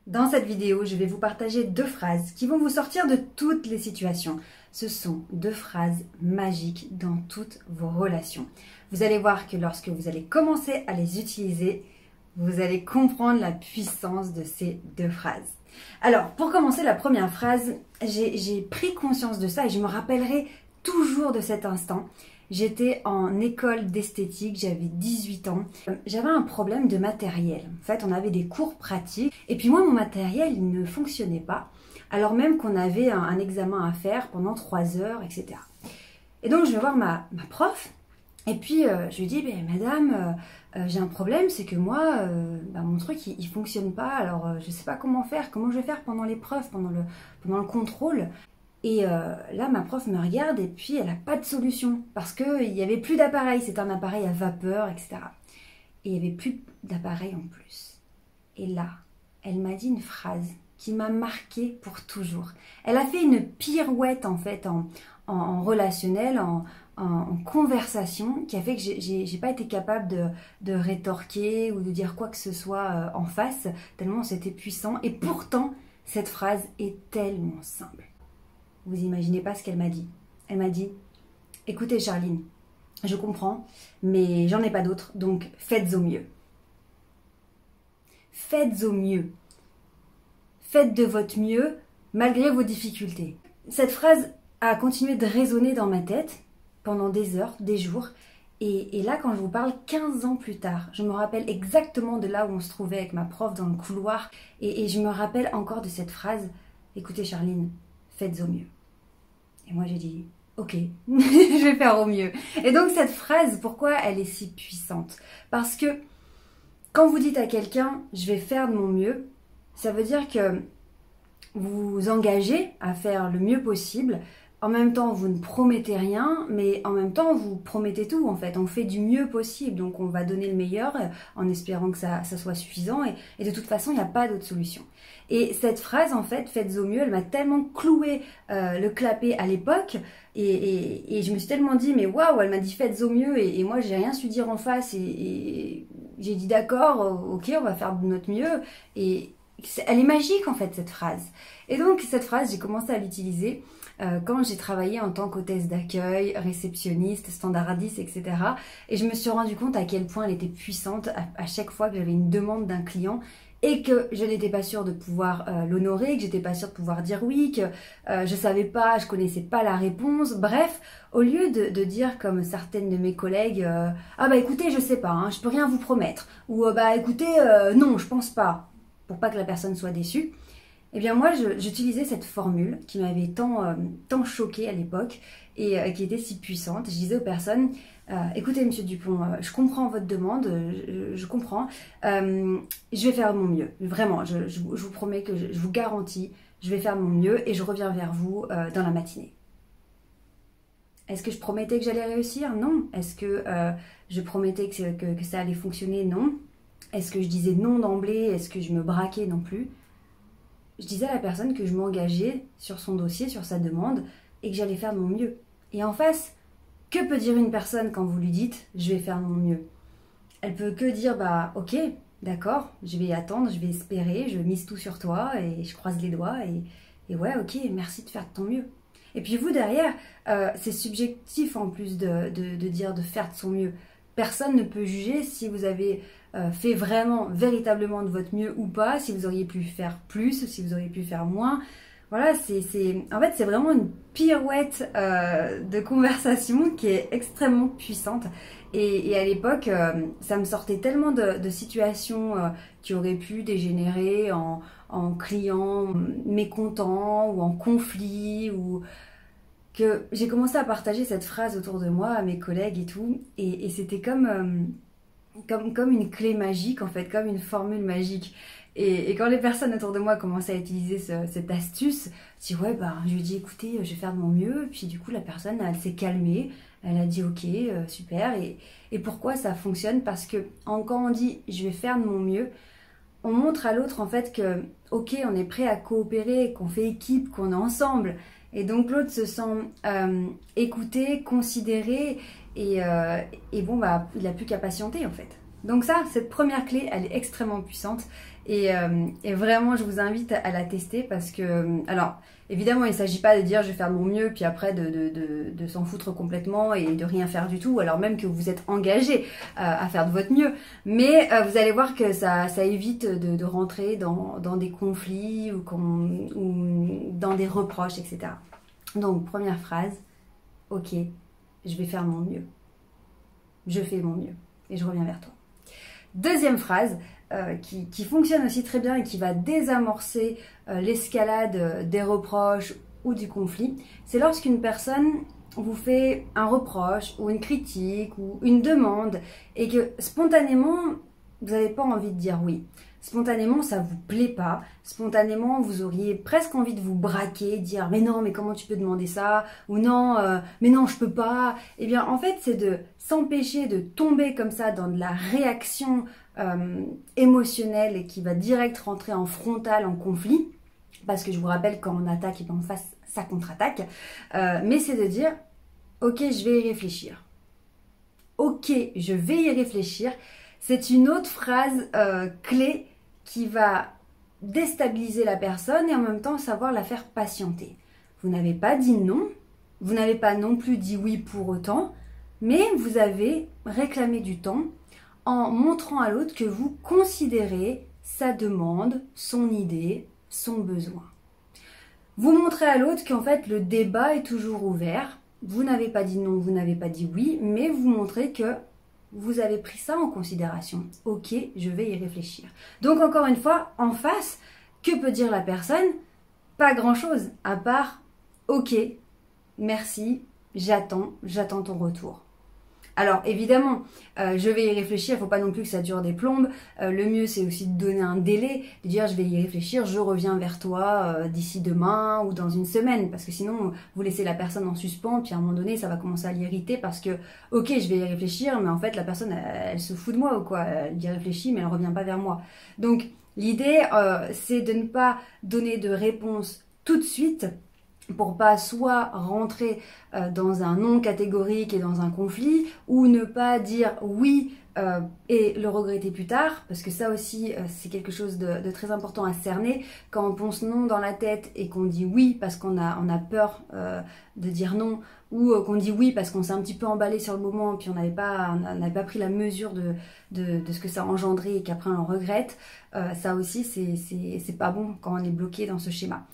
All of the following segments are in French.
Dans cette vidéo, je vais vous partager 2 phrases qui vont vous sortir de toutes les situations. Ce sont 2 phrases magiques dans toutes vos relations. Vous allez voir que lorsque vous allez commencer à les utiliser, vous allez comprendre la puissance de ces 2 phrases. Alors, pour commencer la première phrase, j'ai pris conscience de ça et je me rappellerai toujours de cet instant. J'étais en école d'esthétique, j'avais 18 ans. J'avais un problème de matériel. En fait, on avait des cours pratiques. Et puis moi, mon matériel, il ne fonctionnait pas. Alors même qu'on avait un examen à faire pendant 3 heures, etc. Et donc, je vais voir ma prof. Et puis, je lui dis, madame, j'ai un problème, c'est que moi, mon truc, il fonctionne pas. Alors, je sais pas comment faire. Comment je vais faire pendant l'épreuve, pendant le contrôle. Et là, ma prof me regarde et puis elle n'a pas de solution parce qu'il n'y avait plus d'appareil, c'était un appareil à vapeur, etc. Et il n'y avait plus d'appareil en plus. Et là, elle m'a dit une phrase qui m'a marquée pour toujours. Elle a fait une pirouette en fait en relationnel, en conversation, qui a fait que j'ai pas été capable de rétorquer ou de dire quoi que ce soit en face, tellement c'était puissant. Et pourtant, cette phrase est tellement simple. Vous imaginez pas ce qu'elle m'a dit. Elle m'a dit, écoutez Charline, je comprends, mais j'en ai pas d'autres, donc faites au mieux. Faites au mieux. Faites de votre mieux malgré vos difficultés. Cette phrase a continué de résonner dans ma tête pendant des heures, des jours. Et là, quand je vous parle 15 ans plus tard, je me rappelle exactement de là où on se trouvait avec ma prof dans le couloir. Et je me rappelle encore de cette phrase, écoutez Charline, faites au mieux. Et moi j'ai dit, ok, je vais faire au mieux. Et donc cette phrase, pourquoi elle est si puissante? Parce que quand vous dites à quelqu'un, je vais faire de mon mieux, ça veut dire que vous vous engagez à faire le mieux possible. En même temps, vous ne promettez rien, mais en même temps, vous promettez tout, en fait. On fait du mieux possible, donc on va donner le meilleur en espérant que ça soit suffisant. Et de toute façon, il n'y a pas d'autre solution. Et cette phrase, en fait, faites au mieux, elle m'a tellement cloué le clapet à l'époque. Et je me suis tellement dit, mais waouh, elle m'a dit faites au mieux. Et moi, j'ai rien su dire en face. Et j'ai dit d'accord, ok, on va faire de notre mieux. Et elle est magique, en fait, cette phrase. Et donc, cette phrase, j'ai commencé à l'utiliser quand j'ai travaillé en tant qu'hôtesse d'accueil, réceptionniste, standardiste, etc. Et je me suis rendu compte à quel point elle était puissante à chaque fois que j'avais une demande d'un client et que je n'étais pas sûre de pouvoir l'honorer, que j'étais pas sûre de pouvoir dire oui, que je savais pas, je connaissais pas la réponse. Bref, au lieu de dire comme certaines de mes collègues, ah bah écoutez, je sais pas, hein, je peux rien vous promettre, ou bah écoutez, non, je pense pas, pour pas que la personne soit déçue. Eh bien moi, j'utilisais cette formule qui m'avait tant choquée à l'époque et qui était si puissante. Je disais aux personnes, écoutez Monsieur Dupont, je comprends votre demande, je comprends, je vais faire de mon mieux. Vraiment, je vous promets que je vous garantis, je vais faire de mon mieux et je reviens vers vous dans la matinée. Est-ce que je promettais que j'allais réussir? Non. Est-ce que je promettais que ça allait fonctionner? Non. Est-ce que je disais non d'emblée? Est-ce que je me braquais? Non plus. Je disais à la personne que je m'engageais sur son dossier, sur sa demande, et que j'allais faire de mon mieux. Et en face, que peut dire une personne quand vous lui dites « je vais faire de mon mieux » Elle peut que dire « bah ok, d'accord, je vais attendre, je vais espérer, je mise tout sur toi, et je croise les doigts, et ouais, ok, merci de faire de ton mieux ». Et puis vous, derrière, c'est subjectif en plus de dire de faire de son mieux. Personne ne peut juger si vous avez fait vraiment, véritablement de votre mieux ou pas, si vous auriez pu faire plus, si vous auriez pu faire moins. Voilà, en fait, c'est vraiment une pirouette de conversation qui est extrêmement puissante. Et à l'époque, ça me sortait tellement de situations qui auraient pu dégénérer en clients mécontents ou en conflit ou que j'ai commencé à partager cette phrase autour de moi à mes collègues et tout, et c'était comme une clé magique en fait, comme une formule magique. Et quand les personnes autour de moi commençaient à utiliser cette astuce, je dis ouais je lui dis écoutez, je vais faire de mon mieux, puis du coup la personne elle s'est calmée, elle a dit ok, super. Et pourquoi ça fonctionne? Parce que quand on dit je vais faire de mon mieux, on montre à l'autre en fait que ok, on est prêt à coopérer, qu'on fait équipe, qu'on est ensemble. Et donc l'autre se sent écouté, considéré et bon, il n'a plus qu'à patienter en fait. Donc ça, cette première clé, elle est extrêmement puissante Et vraiment, je vous invite à la tester parce que, alors, évidemment, il ne s'agit pas de dire je vais faire de mon mieux, puis après de s'en foutre complètement et de rien faire du tout, alors même que vous êtes engagé à faire de votre mieux. Mais vous allez voir que ça évite de rentrer dans des conflits ou dans des reproches, etc. Donc, première phrase, ok, je vais faire mon mieux. Je fais mon mieux et je reviens vers toi. Deuxième phrase qui fonctionne aussi très bien et qui va désamorcer l'escalade des reproches ou du conflit, c'est lorsqu'une personne vous fait un reproche ou une critique ou une demande et que spontanément, vous n'avez pas envie de dire oui. Spontanément, ça vous plaît pas. Spontanément, vous auriez presque envie de vous braquer, dire mais non, mais comment tu peux demander ça? Ou non, mais non, je peux pas. Eh bien, en fait, c'est de s'empêcher de tomber comme ça dans de la réaction émotionnelle et qui va direct rentrer en frontal, en conflit. Parce que je vous rappelle, quand on attaque et qu'en face, ça contre-attaque. Mais c'est de dire, ok, je vais y réfléchir. Ok, je vais y réfléchir. C'est une autre phrase clé qui va déstabiliser la personne et en même temps savoir la faire patienter. Vous n'avez pas dit non, vous n'avez pas non plus dit oui pour autant, mais vous avez réclamé du temps en montrant à l'autre que vous considérez sa demande, son idée, son besoin. Vous montrez à l'autre qu'en fait le débat est toujours ouvert, vous n'avez pas dit non, vous n'avez pas dit oui, mais vous montrez que vous avez pris ça en considération. Ok, je vais y réfléchir. Donc encore une fois, en face, que peut dire la personne? Pas grand-chose, à part ok, merci, j'attends ton retour. Alors évidemment, je vais y réfléchir, il ne faut pas non plus que ça dure des plombes. Le mieux c'est aussi de donner un délai, de dire je vais y réfléchir, je reviens vers toi d'ici demain ou dans une semaine. Parce que sinon vous laissez la personne en suspens, puis à un moment donné ça va commencer à l'irriter parce que ok je vais y réfléchir, mais en fait la personne elle se fout de moi ou quoi, elle y réfléchit mais elle ne revient pas vers moi. Donc l'idée c'est de ne pas donner de réponse tout de suite, pour pas soit rentrer dans un non catégorique et dans un conflit, ou ne pas dire oui et le regretter plus tard, parce que ça aussi c'est quelque chose de très important à cerner. Quand on pense non dans la tête et qu'on dit oui parce qu'on a peur de dire non, ou qu'on dit oui parce qu'on s'est un petit peu emballé sur le moment puis on n'avait pas pris la mesure de ce que ça a engendré et qu'après on regrette, ça aussi c'est pas bon quand on est bloqué dans ce schéma.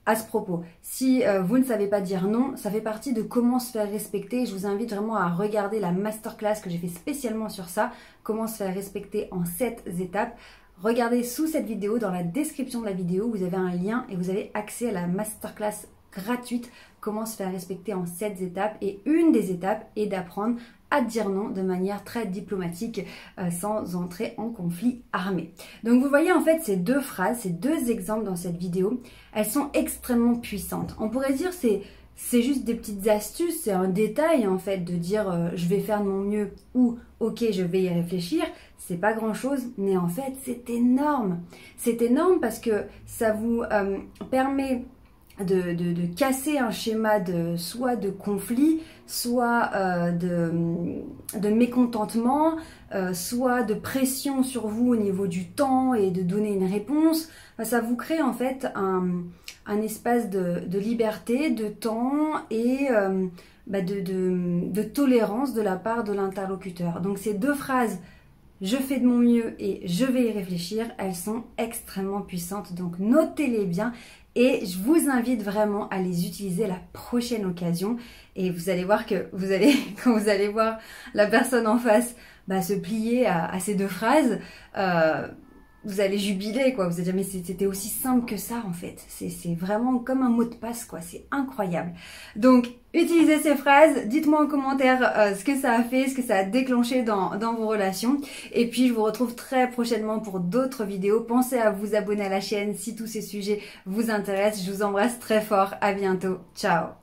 À ce propos, si vous ne savez pas dire non, ça fait partie de comment se faire respecter. Je vous invite vraiment à regarder la masterclass que j'ai fait spécialement sur ça, comment se faire respecter en 7 étapes. Regardez sous cette vidéo, dans la description de la vidéo, vous avez un lien et vous avez accès à la masterclass gratuite, comment se faire respecter en 7 étapes. Et une des étapes est d'apprendre à dire non de manière très diplomatique sans entrer en conflit armé. Donc vous voyez en fait ces deux phrases, ces deux exemples dans cette vidéo, elles sont extrêmement puissantes. On pourrait dire c'est juste des petites astuces, c'est un détail en fait de dire je vais faire de mon mieux ou ok je vais y réfléchir, c'est pas grand chose mais en fait c'est énorme. C'est énorme parce que ça vous permet de casser un schéma soit de conflit, soit de mécontentement, soit de pression sur vous au niveau du temps et de donner une réponse. Ça vous crée en fait un espace de liberté, de temps et de tolérance de la part de l'interlocuteur. Donc ces deux phrases, je fais de mon mieux et je vais y réfléchir, elles sont extrêmement puissantes, donc notez-les bien et je vous invite vraiment à les utiliser à la prochaine occasion et vous allez voir que quand vous allez voir la personne en face se plier à ces deux phrases, vous allez jubiler quoi, vous allez dire mais c'était aussi simple que ça en fait, c'est vraiment comme un mot de passe quoi, c'est incroyable. Donc utilisez ces phrases, dites-moi en commentaire ce que ça a fait, ce que ça a déclenché dans vos relations et puis je vous retrouve très prochainement pour d'autres vidéos. Pensez à vous abonner à la chaîne si tous ces sujets vous intéressent, je vous embrasse très fort, à bientôt, ciao.